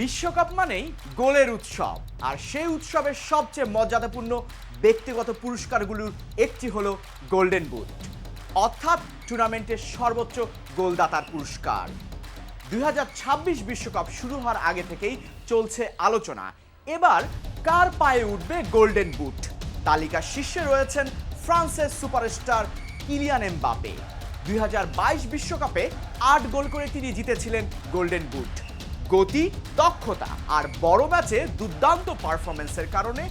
বিশ্বকাপ মানেই গোলের উৎসব, আর সেই উৎসবের সবচেয়ে মর্যাদাপূর্ণ ব্যক্তিগত পুরস্কারগুলোর একটি হলো গোল্ডেন বুট, অর্থাৎ টুর্নামেন্টের সর্বোচ্চ গোলদাতার পুরস্কার। 2026 বিশ্বকাপ শুরু হওয়ার আগে থেকেই চলছে আলোচনা, এবার কার পায়ে উঠবে গোল্ডেন বুট। তালিকার শীর্ষে রয়েছেন ফ্রান্সের সুপারস্টার কিলিয়ান এমবাপে। 2022 বিশ্বকাপে 8 গোল করে তিনি জিতেছিলেন গোল্ডেন বুট। গতি, দক্ষতা আর বড় ম্যাচে দুর্দান্ত পারফরমেন্সের কারণে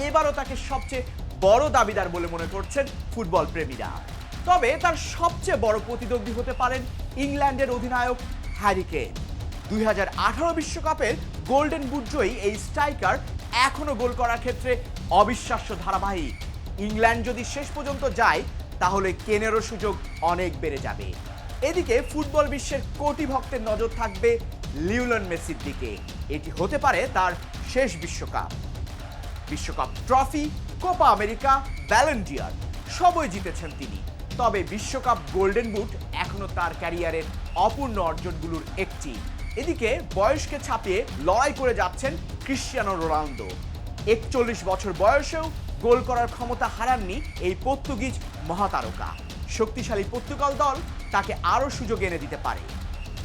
এবারও তাকে সবচেয়ে বড় দাবিদার বলে মনে করছেন ফুটবল প্রেমীরা। তবে তার সবচেয়ে বড় প্রতিদ্বন্দ্বী হতে পারেন ইংল্যান্ডের অধিনায়ক হ্যারি কেন। 2018 বিশ্বকাপের গোল্ডেন বুট জয়ী এই স্ট্রাইকার এখনো গোল করার ক্ষেত্রে অবিশ্বাস্য ধারাবাহিক। ইংল্যান্ড যদি শেষ পর্যন্ত যায় তাহলে কেনেরও সুযোগ অনেক বেড়ে যাবে। এদিকে ফুটবল বিশ্বের কোটি ভক্তের নজর থাকবে লিওনেল মেসির দিকে। এটি হতে পারে তার শেষ বিশ্বকাপ trophy, Copa America, Ballon d'Or সবই জিতেছেন তিনি। তবে বিশ্বকাপ গোল্ডেন বুট এখনো তার ক্যারিয়ারের অপূর্ণ অর্জনগুলোর একটি। এদিকে বয়সকে ছাপিয়ে লড়াই করে যাচ্ছেন ক্রিশ্চিয়ানো রোনালদো। 41 বছর বয়সেও গোল করার ক্ষমতা হারাননি এই পর্তুগিজ মহাতারকা। শক্তিশালী পর্তুগাল দল তাকে আরও সুযোগ এনে দিতে পারে।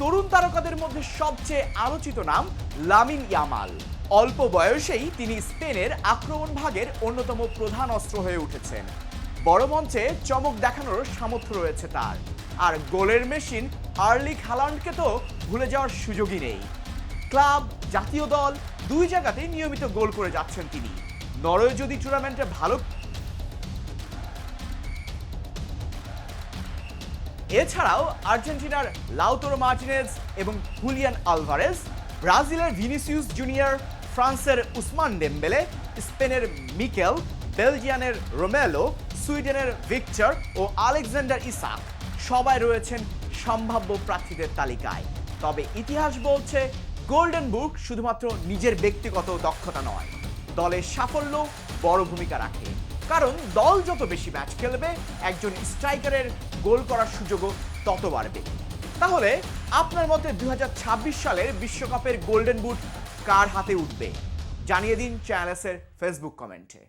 তরুণ তারকাদের মধ্যে সবচেয়ে আলোচিত নাম লামিন ইয়ামাল। অল্প বয়সেই তিনি স্পেনের আক্রমণ ভাগের অন্যতম প্রধান অস্ত্র হয়ে উঠেছেন। বড় মঞ্চে চমক দেখানোর সামর্থ্য রয়েছে তার, আর গোলের মেশিন আর্লিং হালান্ডকে তো ভুলে যাওয়ার সুযোগই নেই। ক্লাব, জাতীয় দল দুই জায়গাতেই নিয়মিত গোল করে যাচ্ছেন তিনি। নরওয়ে যদি টুর্নামেন্টে ভালো, এছাড়াও আর্জেন্টিনার লাউতারো মার্টিনেজ এবং হুলিয়ান আলভারেজ, ব্রাজিলের ভিনিসিয়াস জুনিয়র, ফ্রান্সের উসমান ডেম্বেলে, স্পেনের মিকেল, বেলজিয়ানের রোমেলো, সুইডেনের ভিক্টর ও আলেকজান্ডার ইসাক সবাই রয়েছেন সম্ভাব্য প্রার্থীদের তালিকায়। তবে ইতিহাস বলছে গোল্ডেন বুট শুধুমাত্র নিজের ব্যক্তিগত দক্ষতা নয়, দলের সাফল্য বড় ভূমিকা রাখে। কারণ দল যত বেশি ম্যাচ খেলবে, একজন স্ট্রাইকারের গোল করার সুযোগও তত বাড়বে। তাহলে আপনার মতে 2026 সালের বিশ্বকাপের গোল্ডেন বুট কার হাতে উঠবে? জানিয়ে দিন চ্যানেলের ফেসবুক কমেন্টে।